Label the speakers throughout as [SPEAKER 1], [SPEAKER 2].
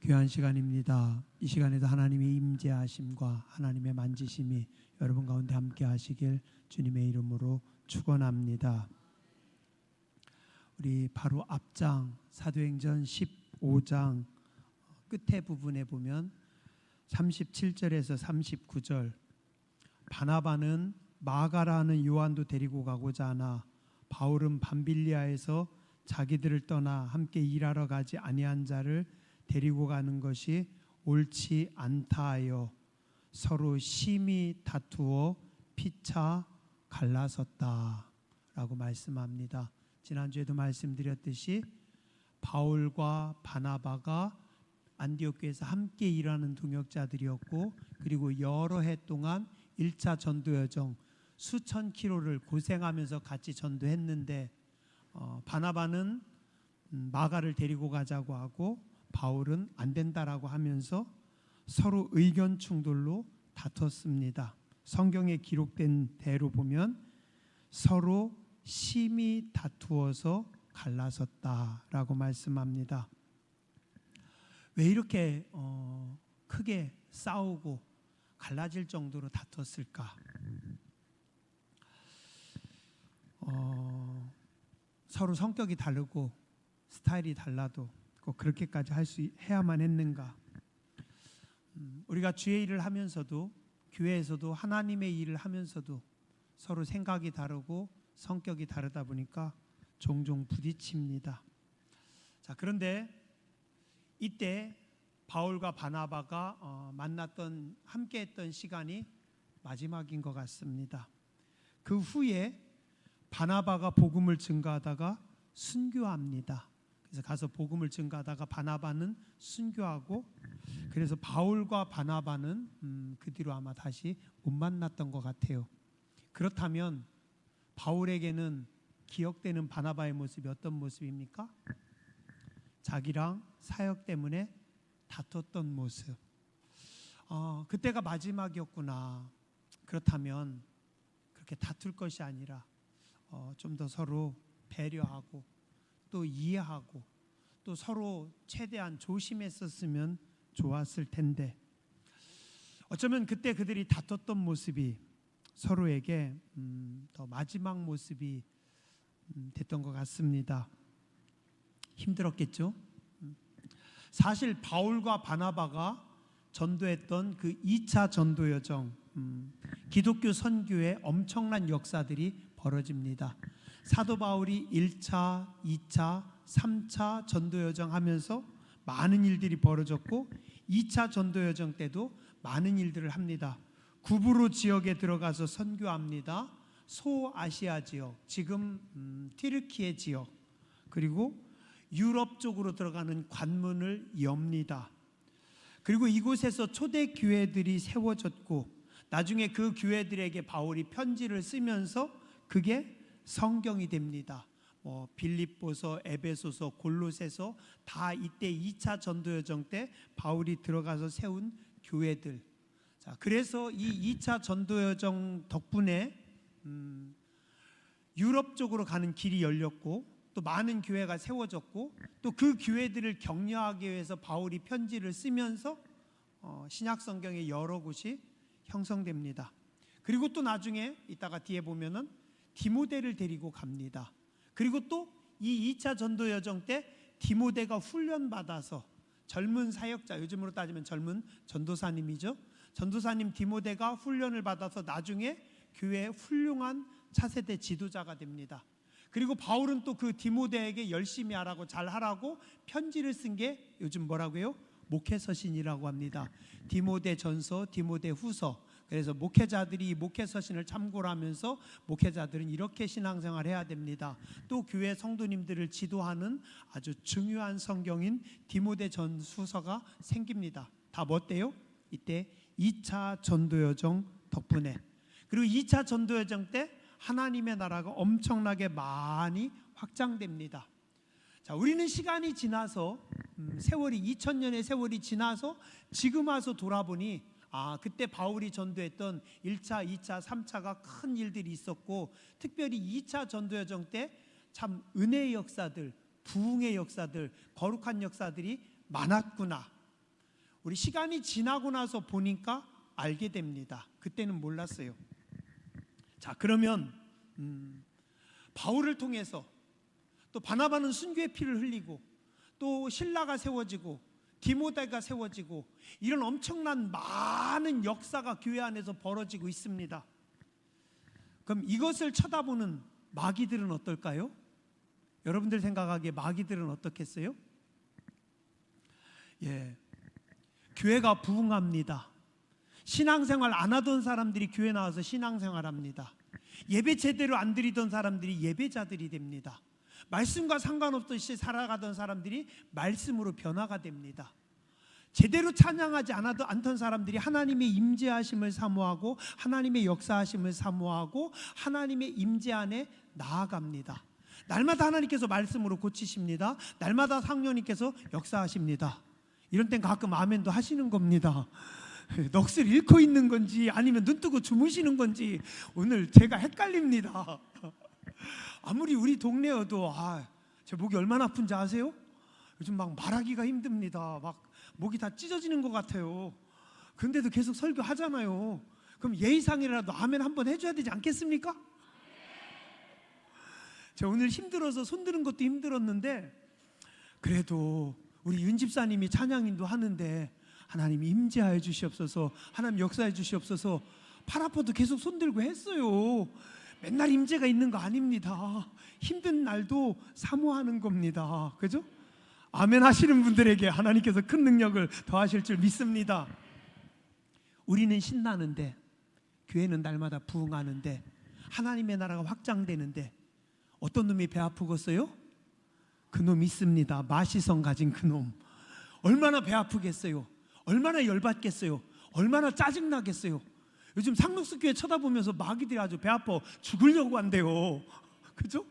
[SPEAKER 1] 귀한 시간입니다. 이 시간에도 하나님의 임재하심과 하나님의 만지심이 여러분 가운데 함께 하시길 주님의 이름으로 축원합니다. 우리 바로 앞장 사도행전 15장 끝에 부분에 보면 37절에서 39절, 바나바는 마가라는 요한도 데리고 가고자 하나 바울은 밤빌리아에서 자기들을 떠나 함께 일하러 가지 아니한 자를 데리고 가는 것이 옳지 않다 하여 서로 심히 다투어 피차 갈라섰다 라고 말씀합니다. 지난주에도 말씀드렸듯이 바울과 바나바가 안디옥 교회에서 함께 일하는 동역자들이었고, 그리고 여러 해 동안 1차 전도 여정 수천 킬로를 고생하면서 같이 전도했는데, 바나바는 마가를 데리고 가자고 하고 바울은 안 된다라고 하면서 서로 의견 충돌로 다퉜습니다. 성경에 기록된 대로 보면 서로 심히 다투어서 갈라섰다라고 말씀합니다. 왜 이렇게 크게 싸우고 갈라질 정도로 다퉜을까? 서로 성격이 다르고 스타일이 달라도 꼭 그렇게까지 해야만 했는가? 우리가 주의 일을 하면서도, 교회에서도 하나님의 일을 하면서도 서로 생각이 다르고 성격이 다르다 보니까 종종 부딪힙니다. 자, 그런데 이때 바울과 바나바가 만났던, 함께했던 시간이 마지막인 것 같습니다. 그 후에 바나바가 복음을 증거하다가 순교합니다. 그래서 가서 복음을 증거하다가 바나바는 순교하고, 그래서 바울과 바나바는 그 뒤로 아마 다시 못 만났던 것 같아요. 그렇다면 바울에게는 기억되는 바나바의 모습이 어떤 모습입니까? 자기랑 사역 때문에 다퉜던 모습. 그때가 마지막이었구나. 그렇다면 그렇게 다툴 것이 아니라 좀 더 서로 배려하고 또 이해하고 또 서로 최대한 조심했었으면 좋았을 텐데, 어쩌면 그때 그들이 다퉜던 모습이 서로에게 더 마지막 모습이 됐던 것 같습니다. 힘들었겠죠? 사실 바울과 바나바가 전도했던 그 2차 전도 여정, 기독교 선교에 엄청난 역사들이 벌어집니다. 사도 바울이 1차, 2차, 3차 전도 여정 하면서 많은 일들이 벌어졌고, 2차 전도 여정 때도 많은 일들을 합니다. 구브로 지역에 들어가서 선교합니다. 소아시아 지역, 지금 튀르키예 지역, 그리고 유럽 쪽으로 들어가는 관문을 엽니다. 그리고 이곳에서 초대 교회들이 세워졌고, 나중에 그 교회들에게 바울이 편지를 쓰면서 그게 성경이 됩니다. 빌립보서, 에베소서, 골로새서 다 이때 2차 전도 여정 때 바울이 들어가서 세운 교회들. 자, 그래서 이 2차 전도 여정 덕분에 유럽 쪽으로 가는 길이 열렸고, 또 많은 교회가 세워졌고, 또 그 교회들을 격려하기 위해서 바울이 편지를 쓰면서 신약 성경의 여러 곳이 형성됩니다. 그리고 또 나중에 이따가 뒤에 보면은 디모데를 데리고 갑니다. 그리고 또 이 2차 전도 여정 때 디모데가 훈련받아서 젊은 사역자, 요즘으로 따지면 젊은 전도사님이죠. 전도사님 디모데가 훈련을 받아서 나중에 교회의 훌륭한 차세대 지도자가 됩니다. 그리고 바울은 또 그 디모데에게 열심히 하라고, 잘 하라고 편지를 쓴 게 요즘 뭐라고요? 목회서신이라고 합니다. 디모데 전서, 디모데 후서. 그래서 목회자들이 이 목회서신을 참고를 하면서 목회자들은 이렇게 신앙생활을 해야 됩니다. 또 교회 성도님들을 지도하는 아주 중요한 성경인 디모데 전후서가 생깁니다. 다 뭐 때요? 이때 2차 전도여정 덕분에. 그리고 2차 전도여정 때 하나님의 나라가 엄청나게 많이 확장됩니다. 자, 우리는 시간이 지나서 세월이 2000년의 세월이 지나서 지금 와서 돌아보니 그때 바울이 전도했던 1차, 2차, 3차가 큰 일들이 있었고, 특별히 2차 전도여정 때 참 은혜의 역사들, 부흥의 역사들, 거룩한 역사들이 많았구나. 우리 시간이 지나고 나서 보니까 알게 됩니다. 그때는 몰랐어요. 자, 그러면 바울을 통해서 또 바나바는 순교의 피를 흘리고 또 실라가 세워지고 디모데가 세워지고 이런 엄청난 많은 역사가 교회 안에서 벌어지고 있습니다. 그럼 이것을 쳐다보는 마귀들은 어떨까요? 여러분들 생각하기에 마귀들은 어떻겠어요? 교회가 부흥합니다. 신앙생활 안 하던 사람들이 교회 나와서 신앙생활합니다. 예배 제대로 안 드리던 사람들이 예배자들이 됩니다. 말씀과 상관없듯이 살아가던 사람들이 말씀으로 변화가 됩니다. 제대로 찬양하지 않던 사람들이 하나님의 임재하심을 사모하고 하나님의 역사하심을 사모하고 하나님의 임재 안에 나아갑니다. 날마다 하나님께서 말씀으로 고치십니다. 날마다 성령님께서 역사하십니다. 이런 땐 가끔 아멘도 하시는 겁니다. 넋을 잃고 있는 건지 아니면 눈 뜨고 주무시는 건지 오늘 제가 헷갈립니다. 아무리 우리 동네여도 제 목이 얼마나 아픈지 아세요? 요즘 막 말하기가 힘듭니다. 막 목이 다 찢어지는 것 같아요. 그런데도 계속 설교하잖아요. 그럼 예의상이라도 아멘 한번 해줘야 되지 않겠습니까? 제가 오늘 힘들어서 손드는 것도 힘들었는데 그래도 우리 윤 집사님이 찬양인도 하는데 하나님 임재하여 주시옵소서, 하나님 역사해 주시옵소서, 팔 아파도 계속 손들고 했어요. 맨날 임재가 있는 거 아닙니다. 힘든 날도 사모하는 겁니다. 그죠? 아멘 하시는 분들에게 하나님께서 큰 능력을 더하실 줄 믿습니다. 우리는 신나는데, 교회는 날마다 부흥하는데, 하나님의 나라가 확장되는데 어떤 놈이 배 아프겠어요? 그 놈 있습니다. 마시성 가진 그 놈. 얼마나 배 아프겠어요? 얼마나 열받겠어요? 얼마나 짜증나겠어요? 요즘 상록수교회 쳐다보면서 마귀들이 아주 배 아파 죽으려고 한대요. 그죠?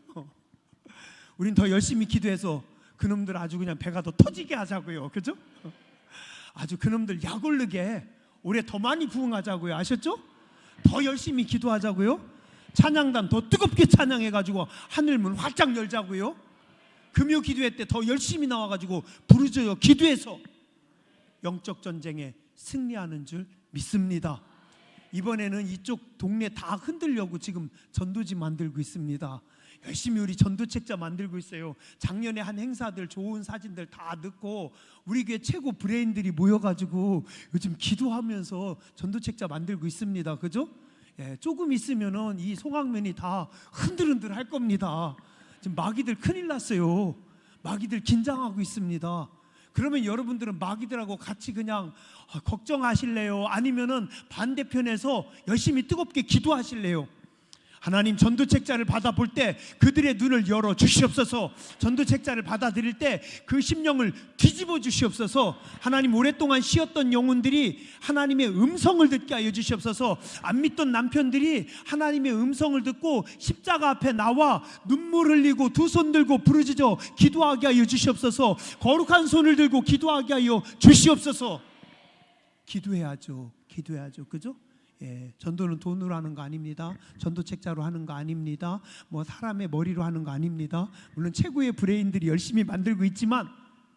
[SPEAKER 1] 우린 더 열심히 기도해서 그놈들 아주 그냥 배가 더 터지게 하자고요. 그죠? 아주 그놈들 약 오르게 올해 더 많이 부흥하자고요. 아셨죠? 더 열심히 기도하자고요. 찬양단 더 뜨겁게 찬양해가지고 하늘문 활짝 열자고요. 금요 기도회 때 더 열심히 나와가지고 부르짖어 기도해서 영적 전쟁에 승리하는 줄 믿습니다. 이번에는 이쪽 동네 다 흔들려고 지금 전도지 만들고 있습니다. 열심히 우리 전도책자 만들고 있어요. 작년에 한 행사들 좋은 사진들 다 넣고 우리 교회 최고 브레인들이 모여가지고 요즘 기도하면서 전도책자 만들고 있습니다. 그죠? 조금 있으면은 이 송악면이 다 흔들흔들 할 겁니다. 지금 마귀들 큰일 났어요. 마귀들 긴장하고 있습니다. 그러면 여러분들은 마귀들하고 같이 그냥 걱정하실래요? 아니면은 반대편에서 열심히 뜨겁게 기도하실래요? 하나님 전도책자를 받아볼 때 그들의 눈을 열어 주시옵소서. 전도책자를 받아들일 때 그 심령을 뒤집어 주시옵소서. 하나님 오랫동안 쉬었던 영혼들이 하나님의 음성을 듣게 하여 주시옵소서. 안 믿던 남편들이 하나님의 음성을 듣고 십자가 앞에 나와 눈물 흘리고 두 손 들고 부르짖어 기도하게 하여 주시옵소서. 거룩한 손을 들고 기도하게 하여 주시옵소서. 기도해야죠. 기도해야죠. 그죠? 전도는 돈으로 하는 거 아닙니다. 전도책자로 하는 거 아닙니다. 뭐 사람의 머리로 하는 거 아닙니다. 물론 최고의 브레인들이 열심히 만들고 있지만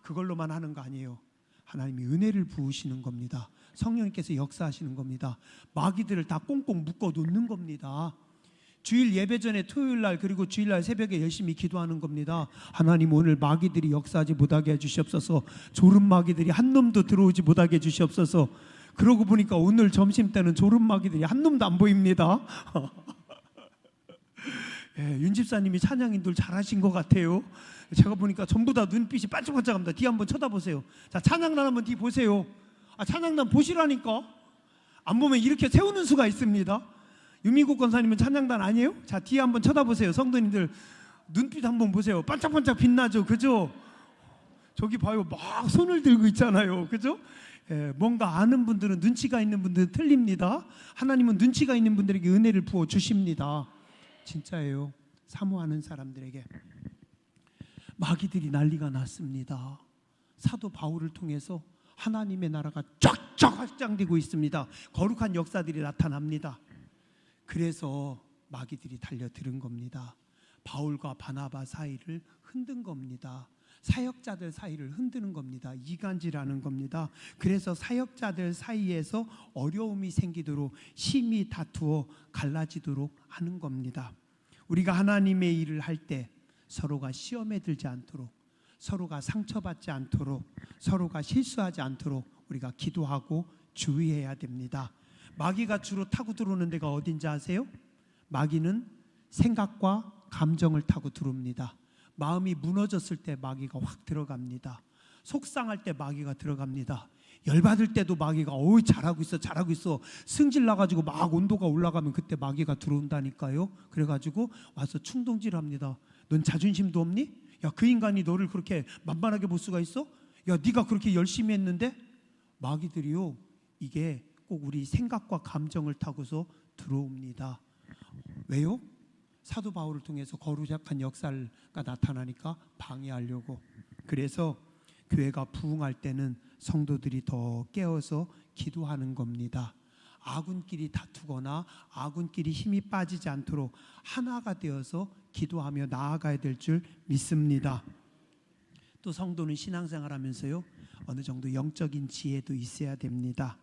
[SPEAKER 1] 그걸로만 하는 거 아니에요. 하나님이 은혜를 부으시는 겁니다. 성령님께서 역사하시는 겁니다. 마귀들을 다 꽁꽁 묶어 놓는 겁니다. 주일 예배 전에 토요일날 그리고 주일날 새벽에 열심히 기도하는 겁니다. 하나님 오늘 마귀들이 역사하지 못하게 해주시옵소서. 졸음 마귀들이 한 놈도 들어오지 못하게 해주시옵소서. 그러고 보니까 오늘 점심때는 졸음마귀들이 한 놈도 안 보입니다. 윤 집사님이 찬양인들 잘하신 것 같아요. 제가 보니까 전부 다 눈빛이 반짝반짝합니다. 뒤 한번 쳐다보세요. 자, 찬양단 한번 뒤 보세요. 찬양단 보시라니까. 안 보면 이렇게 세우는 수가 있습니다. 유미국 권사님은 찬양단 아니에요? 자, 뒤에 한번 쳐다보세요. 성도님들 눈빛 한번 보세요. 반짝반짝 빛나죠. 그죠? 저기 봐요. 막 손을 들고 있잖아요. 그죠? 뭔가 아는 분들은, 눈치가 있는 분들은 틀립니다. 하나님은 눈치가 있는 분들에게 은혜를 부어 주십니다. 진짜예요. 사모하는 사람들에게. 마귀들이 난리가 났습니다. 사도 바울을 통해서 하나님의 나라가 쫙쫙 확장되고 있습니다. 거룩한 역사들이 나타납니다. 그래서 마귀들이 달려들은 겁니다. 바울과 바나바 사이를 흔든 겁니다. 사역자들 사이를 흔드는 겁니다. 이간질하는 겁니다. 그래서 사역자들 사이에서 어려움이 생기도록 심히 다투어 갈라지도록 하는 겁니다. 우리가 하나님의 일을 할 때 서로가 시험에 들지 않도록, 서로가 상처받지 않도록, 서로가 실수하지 않도록 우리가 기도하고 주의해야 됩니다. 마귀가 주로 타고 들어오는 데가 어딘지 아세요? 마귀는 생각과 감정을 타고 들어옵니다. 마음이 무너졌을 때 마귀가 확 들어갑니다. 속상할 때 마귀가 들어갑니다. 열받을 때도 마귀가 어이 잘하고 있어 잘하고 있어 승질 나가지고 막 온도가 올라가면 그때 마귀가 들어온다니까요. 그래가지고 와서 충동질합니다. 넌 자존심도 없니? 야, 그 인간이 너를 그렇게 만만하게 볼 수가 있어? 야, 네가 그렇게 열심히 했는데? 마귀들이요, 이게 꼭 우리 생각과 감정을 타고서 들어옵니다. 왜요? 사도 바울을 통해서 거룩한 역사가 나타나니까 방해하려고. 그래서 교회가 부흥할 때는 성도들이 더 깨어서 기도하는 겁니다. 아군끼리 다투거나 아군끼리 힘이 빠지지 않도록 하나가 되어서 기도하며 나아가야 될 줄 믿습니다. 또 성도는 신앙생활하면서요, 어느 정도 영적인 지혜도 있어야 됩니다.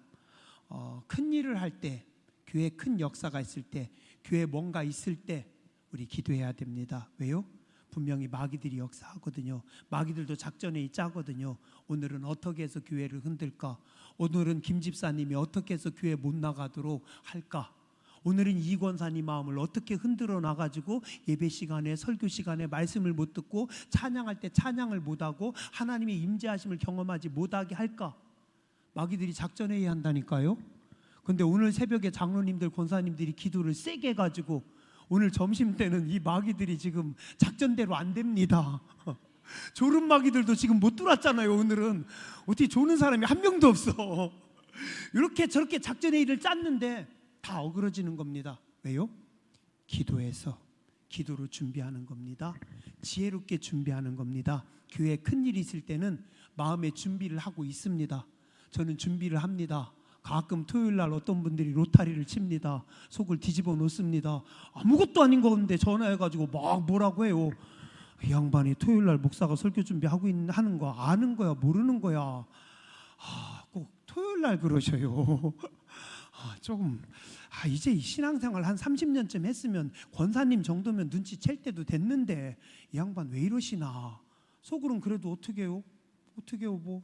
[SPEAKER 1] 큰 일을 할 때, 교회에 큰 역사가 있을 때, 교회에 뭔가 있을 때 우리 기도해야 됩니다. 왜요? 분명히 마귀들이 역사하거든요. 마귀들도 작전에 짜거든요. 오늘은 어떻게 해서 교회를 흔들까? 오늘은 김 집사님이 어떻게 해서 교회 못 나가도록 할까? 오늘은 이 권사님 마음을 어떻게 흔들어 놔가지고 예배 시간에, 설교 시간에 말씀을 못 듣고 찬양할 때 찬양을 못하고 하나님의 임재하심을 경험하지 못하게 할까? 마귀들이 작전회의 한다니까요. 근데 오늘 새벽에 장로님들, 권사님들이 기도를 세게 해가지고 오늘 점심 때는 이 마귀들이 지금 작전대로 안 됩니다. 조른 마귀들도 지금 못 들어왔잖아요. 오늘은 어떻게 조는 사람이 한 명도 없어. 이렇게 저렇게 작전회의를 짰는데 다 어그러지는 겁니다. 왜요? 기도해서, 기도로 준비하는 겁니다. 지혜롭게 준비하는 겁니다. 교회에 큰일이 있을 때는 마음의 준비를 하고 있습니다. 저는 준비를 합니다. 가끔 토요일날 어떤 분들이 로타리를 칩니다. 속을 뒤집어 놓습니다. 아무것도 아닌 건데 전화해가지고 막 뭐라고 해요. 이 양반이 토요일날 목사가 설교 준비하고 하는 거 아는 거야 모르는 거야. 꼭 토요일날 그러셔요. 이제 신앙생활 한 30년쯤 했으면 권사님 정도면 눈치챌 때도 됐는데 이 양반 왜 이러시나. 속으로는 그래도 어떻게 해요? 뭐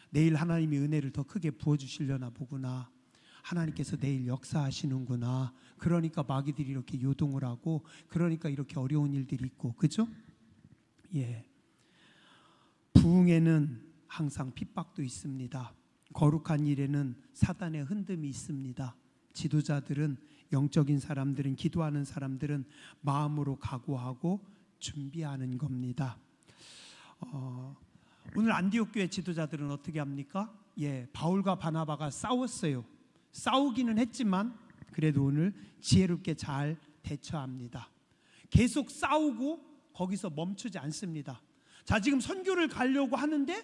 [SPEAKER 1] 내일 하나님이 은혜를 더 크게 부어주시려나 보구나. 하나님께서 내일 역사하시는구나. 그러니까 마귀들이 이렇게 요동을 하고, 그러니까 이렇게 어려운 일들이 있고, 그죠? 예. 부흥에는 항상 핍박도 있습니다. 거룩한 일에는 사단의 흔듦이 있습니다. 지도자들은, 영적인 사람들은, 기도하는 사람들은 마음으로 각오하고 준비하는 겁니다. 오늘 안디옥 교회 지도자들은 어떻게 합니까? 바울과 바나바가 싸웠어요. 싸우기는 했지만 그래도 오늘 지혜롭게 잘 대처합니다. 계속 싸우고 거기서 멈추지 않습니다. 자, 지금 선교를 가려고 하는데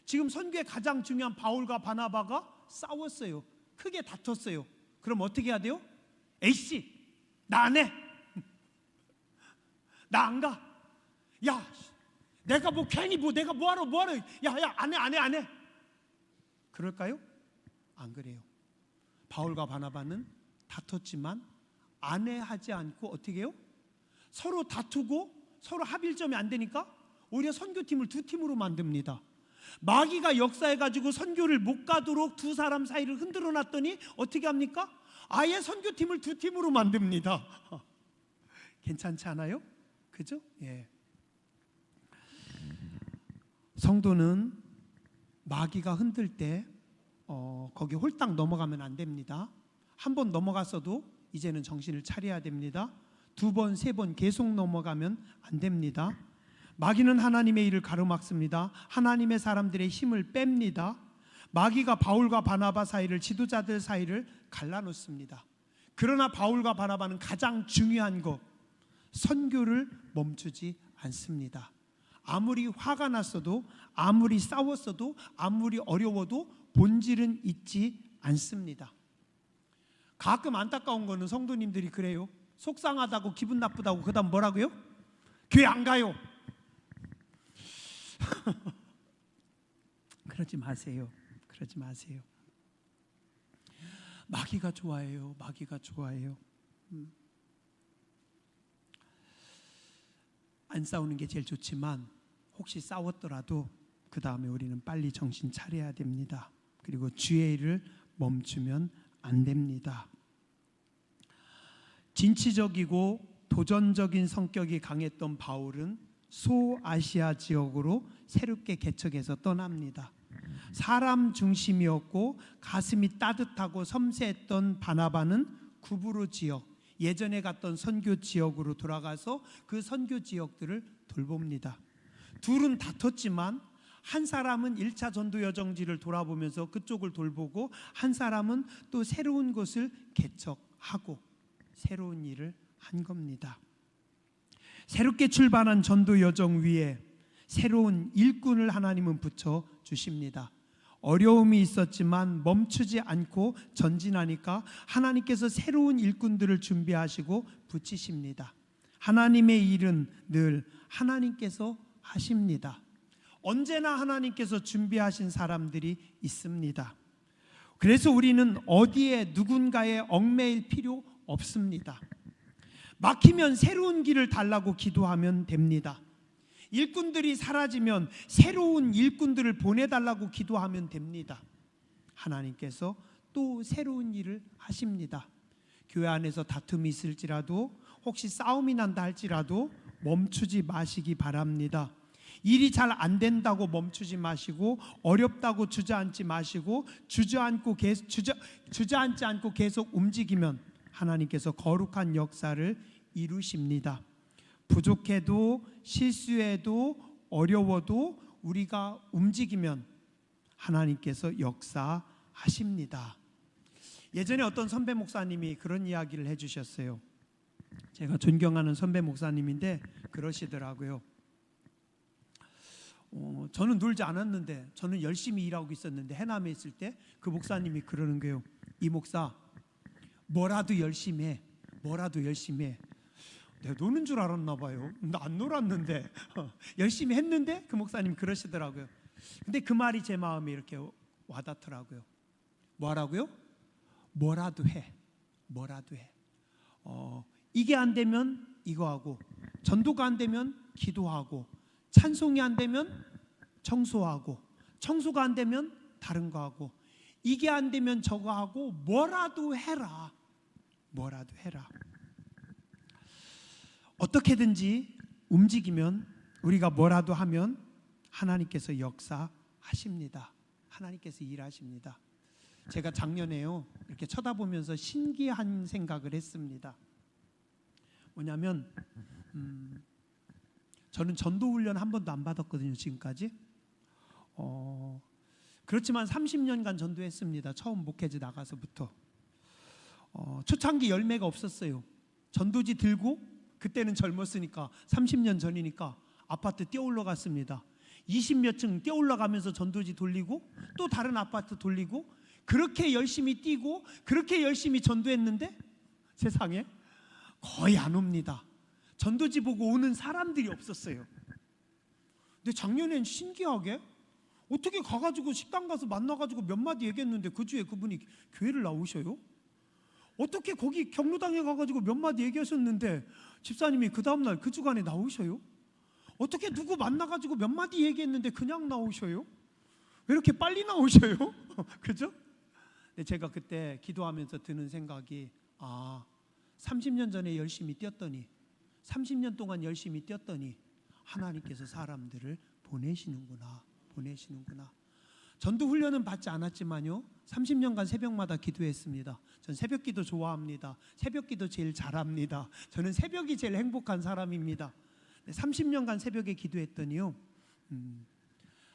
[SPEAKER 1] 지금 선교의 가장 중요한 바울과 바나바가 싸웠어요. 크게 다퉜어요. 그럼 어떻게 해야 돼요? 에이씨, 나 안 해. 나 안 가. 야, 내가 뭐 괜히 내가 뭐하러 야 안 해. 그럴까요? 안 그래요. 바울과 바나바는 다퉜지만 안해하지 않고 어떻게 해요? 서로 다투고 서로 합일점이 안 되니까 오히려 선교팀을 두 팀으로 만듭니다. 마귀가 역사해가지고 선교를 못 가도록 두 사람 사이를 흔들어 놨더니 어떻게 합니까? 아예 선교팀을 두 팀으로 만듭니다. 괜찮지 않아요? 그죠? 예. 성도는 마귀가 흔들 때 거기 홀딱 넘어가면 안 됩니다. 한 번 넘어갔어도 이제는 정신을 차려야 됩니다. 두 번, 세 번 계속 넘어가면 안 됩니다. 마귀는 하나님의 일을 가로막습니다. 하나님의 사람들의 힘을 뺍니다. 마귀가 바울과 바나바 사이를, 지도자들 사이를 갈라놓습니다. 그러나 바울과 바나바는 가장 중요한 것, 선교를 멈추지 않습니다. 아무리 화가 났어도, 아무리 싸웠어도, 아무리 어려워도 본질은 잊지 않습니다. 가끔 안타까운 거는 성도님들이 그래요. 속상하다고, 기분 나쁘다고, 그 다음 뭐라고요? 교회 안 가요. 그러지 마세요. 그러지 마세요. 마귀가 좋아해요. 마귀가 좋아해요. 안 싸우는 게 제일 좋지만 혹시 싸웠더라도 그 다음에 우리는 빨리 정신 차려야 됩니다. 그리고 주의 일을 멈추면 안 됩니다. 진취적이고 도전적인 성격이 강했던 바울은 소아시아 지역으로 새롭게 개척해서 떠납니다. 사람 중심이었고 가슴이 따뜻하고 섬세했던 바나바는 구브로 지역, 예전에 갔던 선교 지역으로 돌아가서 그 선교 지역들을 돌봅니다. 둘은 다퉜지만 한 사람은 1차 전도 여정지를 돌아보면서 그쪽을 돌보고 한 사람은 또 새로운 곳을 개척하고 새로운 일을 한 겁니다. 새롭게 출발한 전도 여정 위에 새로운 일꾼을 하나님은 붙여 주십니다. 어려움이 있었지만 멈추지 않고 전진하니까 하나님께서 새로운 일꾼들을 준비하시고 붙이십니다. 하나님의 일은 늘 하나님께서 하십니다. 언제나 하나님께서 준비하신 사람들이 있습니다. 그래서 우리는 어디에 누군가에 얽매일 필요 없습니다. 막히면 새로운 길을 달라고 기도하면 됩니다. 일꾼들이 사라지면 새로운 일꾼들을 보내달라고 기도하면 됩니다. 하나님께서 또 새로운 일을 하십니다. 교회 안에서 다툼이 있을지라도 혹시 싸움이 난다 할지라도 멈추지 마시기 바랍니다. 일이 잘 안 된다고 멈추지 마시고 어렵다고 주저앉지 마시고 주저앉지 않고 계속 움직이면 하나님께서 거룩한 역사를 이루십니다. 부족해도 실수해도 어려워도 우리가 움직이면 하나님께서 역사하십니다. 예전에 어떤 선배 목사님이 그런 이야기를 해주셨어요. 제가 존경하는 선배 목사님인데 그러시더라고요. 저는 놀지 않았는데 저는 열심히 일하고 있었는데 해남에 있을 때 그 목사님이 그러는 거예요. 이 목사 뭐라도 열심히 해. 뭐라도 열심히 해. 내가 노는 줄 알았나 봐요. 나 안 놀았는데 열심히 했는데 그 목사님 그러시더라고요. 근데 그 말이 제 마음에 이렇게 와닿더라고요. 뭐라고요? 뭐라도 해. 뭐라도 해. 이게 안 되면 이거 하고 전도가 안 되면 기도하고 찬송이 안 되면 청소하고 청소가 안 되면 다른 거 하고 이게 안 되면 저거 하고 뭐라도 해라. 뭐라도 해라. 어떻게든지 움직이면 우리가 뭐라도 하면 하나님께서 역사하십니다. 하나님께서 일하십니다. 제가 작년에요 이렇게 쳐다보면서 신기한 생각을 했습니다. 뭐냐면 저는 전도훈련 한 번도 안 받았거든요 지금까지. 그렇지만 30년간 전도했습니다. 처음 목회지 나가서부터. 초창기 열매가 없었어요. 전도지 들고 그때는 젊었으니까 30년 전이니까 아파트 뛰어 올라갔습니다. 20몇 층 뛰어 올라가면서 전도지 돌리고 또 다른 아파트 돌리고 그렇게 열심히 뛰고 그렇게 열심히 전도했는데 세상에 거의 안 옵니다. 전도지 보고 오는 사람들이 없었어요. 근데 작년엔 신기하게 어떻게 가가지고 식당 가서 만나가지고 몇 마디 얘기했는데 그 주에 그분이 교회를 나오셔요? 어떻게 거기 경로당에 가가지고 몇 마디 얘기하셨는데 집사님이 그 다음날 그 주간에 나오셔요? 어떻게 누구 만나가지고 몇 마디 얘기했는데 그냥 나오셔요? 왜 이렇게 빨리 나오셔요? 그죠? 근데 제가 그때 기도하면서 드는 생각이 30년 전에 열심히 뛰었더니 30년 동안 열심히 뛰었더니 하나님께서 사람들을 보내시는구나. 전도 훈련은 받지 않았지만요 30년간 새벽마다 기도했습니다. 전 새벽 기도 좋아합니다. 새벽 기도 제일 잘합니다. 저는 새벽이 제일 행복한 사람입니다. 30년간 새벽에 기도했더니요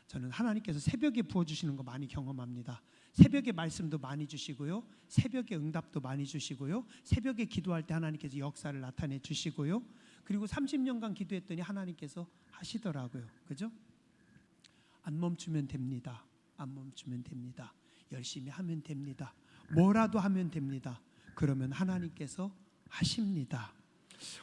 [SPEAKER 1] 저는 하나님께서 새벽에 부어주시는 거 많이 경험합니다. 새벽에 말씀도 많이 주시고요 새벽에 응답도 많이 주시고요 새벽에 기도할 때 하나님께서 역사를 나타내 주시고요 그리고 30년간 기도했더니 하나님께서 하시더라고요. 그죠? 안 멈추면 됩니다. 안 멈추면 됩니다. 열심히 하면 됩니다. 뭐라도 하면 됩니다. 그러면 하나님께서 하십니다.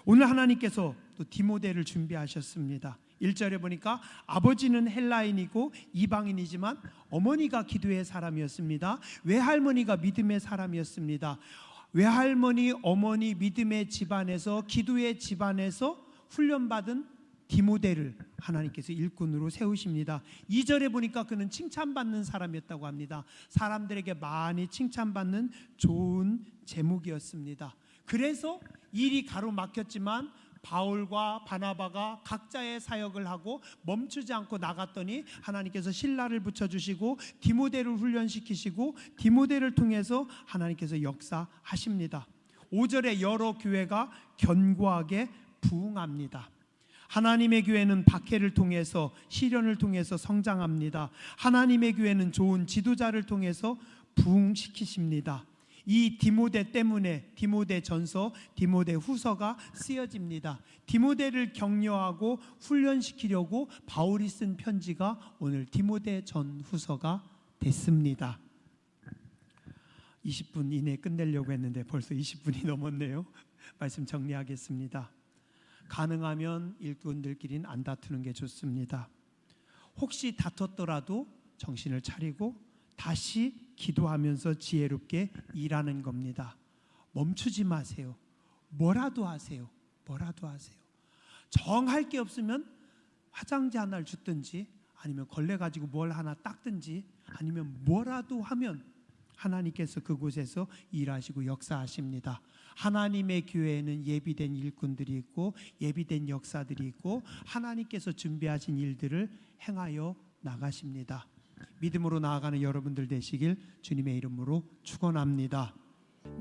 [SPEAKER 1] 오늘 하나님께서 또 디모데를 준비하셨습니다. 1절에 보니까 아버지는 헬라인이고 이방인이지만 어머니가 기도의 사람이었습니다. 외할머니가 믿음의 사람이었습니다. 외할머니, 어머니 믿음의 집안에서, 기도의 집안에서 훈련받은 디모데를 하나님께서 일꾼으로 세우십니다. 2절에 보니까 그는 칭찬받는 사람이었다고 합니다. 사람들에게 많이 칭찬받는 좋은 제목이었습니다. 그래서 일이 가로막혔지만 바울과 바나바가 각자의 사역을 하고 멈추지 않고 나갔더니 하나님께서 신라를 붙여주시고 디모데를 훈련시키시고 디모데를 통해서 하나님께서 역사하십니다. 5절에 여러 교회가 견고하게 부흥합니다. 하나님의 교회는 박해를 통해서, 시련을 통해서 성장합니다. 하나님의 교회는 좋은 지도자를 통해서 부흥시키십니다. 이 디모데 때문에 디모데 전서, 디모데 후서가 쓰여집니다. 디모데를 격려하고 훈련시키려고 바울이 쓴 편지가 오늘 디모데 전 후서가 됐습니다. 20분 이내에 끝내려고 했는데 벌써 20분이 넘었네요. 말씀 정리하겠습니다. 가능하면 일꾼들끼리는 안 다투는 게 좋습니다. 혹시 다퉜더라도 정신을 차리고 다시 기도하면서 지혜롭게 일하는 겁니다. 멈추지 마세요. 뭐라도 하세요. 뭐라도 하세요. 정할 게 없으면 화장지 하나를 줬든지 아니면 걸레 가지고 뭘 하나 닦든지 아니면 뭐라도 하면 하나님께서 그곳에서 일하시고 역사하십니다. 하나님의 교회에는 예비된 일꾼들이 있고 예비된 역사들이 있고 하나님께서 준비하신 일들을 행하여 나가십니다. 믿음으로 나아가는 여러분들 되시길 주님의 이름으로 축원합니다.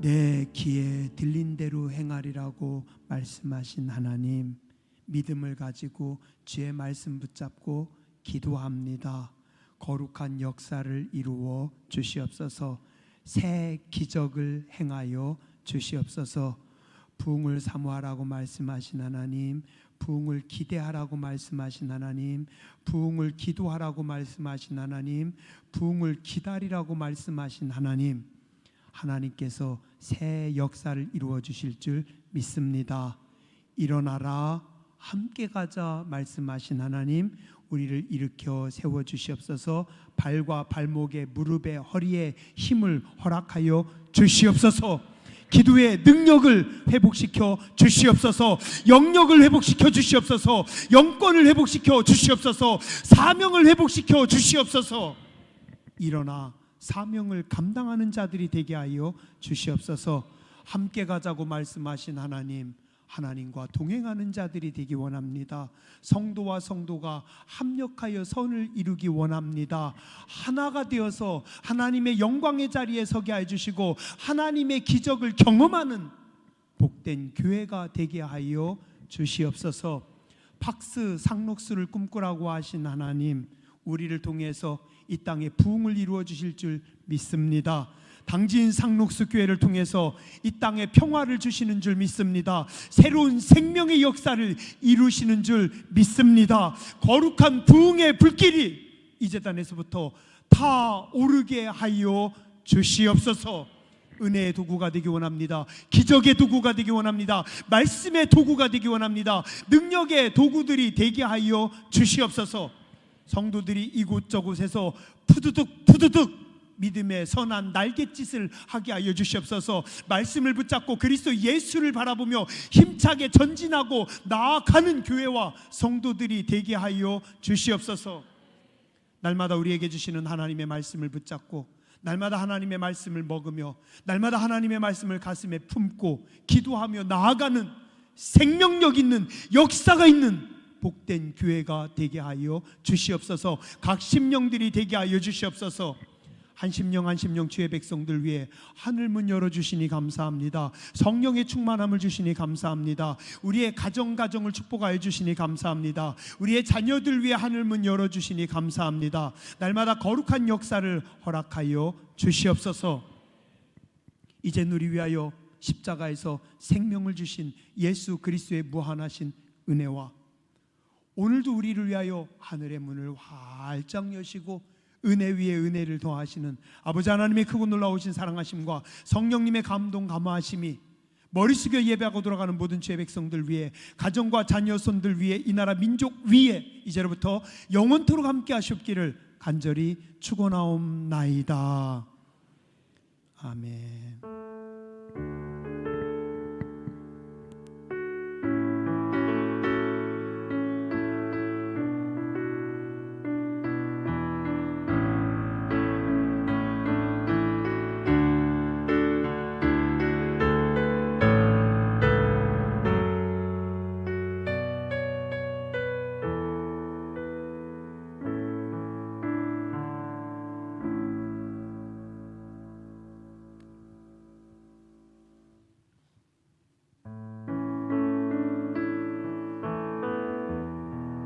[SPEAKER 1] 내 귀에 들린 대로 행하리라고 말씀하신 하나님, 믿음을 가지고 주의 말씀 붙잡고 기도합니다. 거룩한 역사를 이루어 주시옵소서. 새 기적을 행하여 주시옵소서. 부흥을 사모하라고 말씀하신 하나님, 부흥을 기대하라고 말씀하신 하나님, 부흥을 기도하라고 말씀하신 하나님, 부흥을 기다리라고 말씀하신 하나님, 하나님께서 새 역사를 이루어 주실 줄 믿습니다. 일어나라 함께 가자 말씀하신 하나님, 우리를 일으켜 세워 주시옵소서. 발과 발목에, 무릎에, 허리에 힘을 허락하여 주시옵소서. 기도의 능력을 회복시켜 주시옵소서. 영역을 회복시켜 주시옵소서. 영권을 회복시켜 주시옵소서. 사명을 회복시켜 주시옵소서. 일어나 사명을 감당하는 자들이 되게 하여 주시옵소서. 함께 가자고 말씀하신 하나님, 하나님과 동행하는 자들이 되기 원합니다. 성도와 성도가 합력하여 선을 이루기 원합니다. 하나가 되어서 하나님의 영광의 자리에 서게 해주시고 하나님의 기적을 경험하는 복된 교회가 되게 하여 주시옵소서. 팍스 상록수를 꿈꾸라고 하신 하나님, 우리를 통해서 이 땅에 부흥을 이루어 주실 줄 믿습니다. 당진 상록수 교회를 통해서 이 땅에 평화를 주시는 줄 믿습니다. 새로운 생명의 역사를 이루시는 줄 믿습니다. 거룩한 부흥의 불길이 이 제단에서부터 다 오르게 하여 주시옵소서. 은혜의 도구가 되기 원합니다. 기적의 도구가 되기 원합니다. 말씀의 도구가 되기 원합니다. 능력의 도구들이 되게 하여 주시옵소서. 성도들이 이곳저곳에서 푸드득 믿음의 선한 날갯짓을 하게 하여 주시옵소서. 말씀을 붙잡고 그리스도 예수를 바라보며 힘차게 전진하고 나아가는 교회와 성도들이 되게 하여 주시옵소서. 날마다 우리에게 주시는 하나님의 말씀을 붙잡고 날마다 하나님의 말씀을 먹으며 날마다 하나님의 말씀을 가슴에 품고 기도하며 나아가는 생명력 있는 역사가 있는 복된 교회가 되게 하여 주시옵소서. 각 심령들이 되게 하여 주시옵소서. 한 심령 한 심령 주의 백성들 위해 하늘문 열어주시니 감사합니다. 성령의 충만함을 주시니 감사합니다. 우리의 가정을 축복하여 주시니 감사합니다. 우리의 자녀들 위해 하늘문 열어주시니 감사합니다. 날마다 거룩한 역사를 허락하여 주시옵소서. 이제 우리 위하여 십자가에서 생명을 주신 예수 그리스도의 무한하신 은혜와 오늘도 우리를 위하여 하늘의 문을 활짝 여시고 은혜 위에 은혜를 더하시는 아버지 하나님의 크고 놀라우신 사랑하심과 성령님의 감동 감화하심이 머리 숙여 예배하고 돌아가는 모든 주의 백성들 위해, 가정과 자녀손들 위해, 이 나라 민족 위에 이제로부터 영원토록 함께 하시옵기를 간절히 축원하옵나이다. 아멘.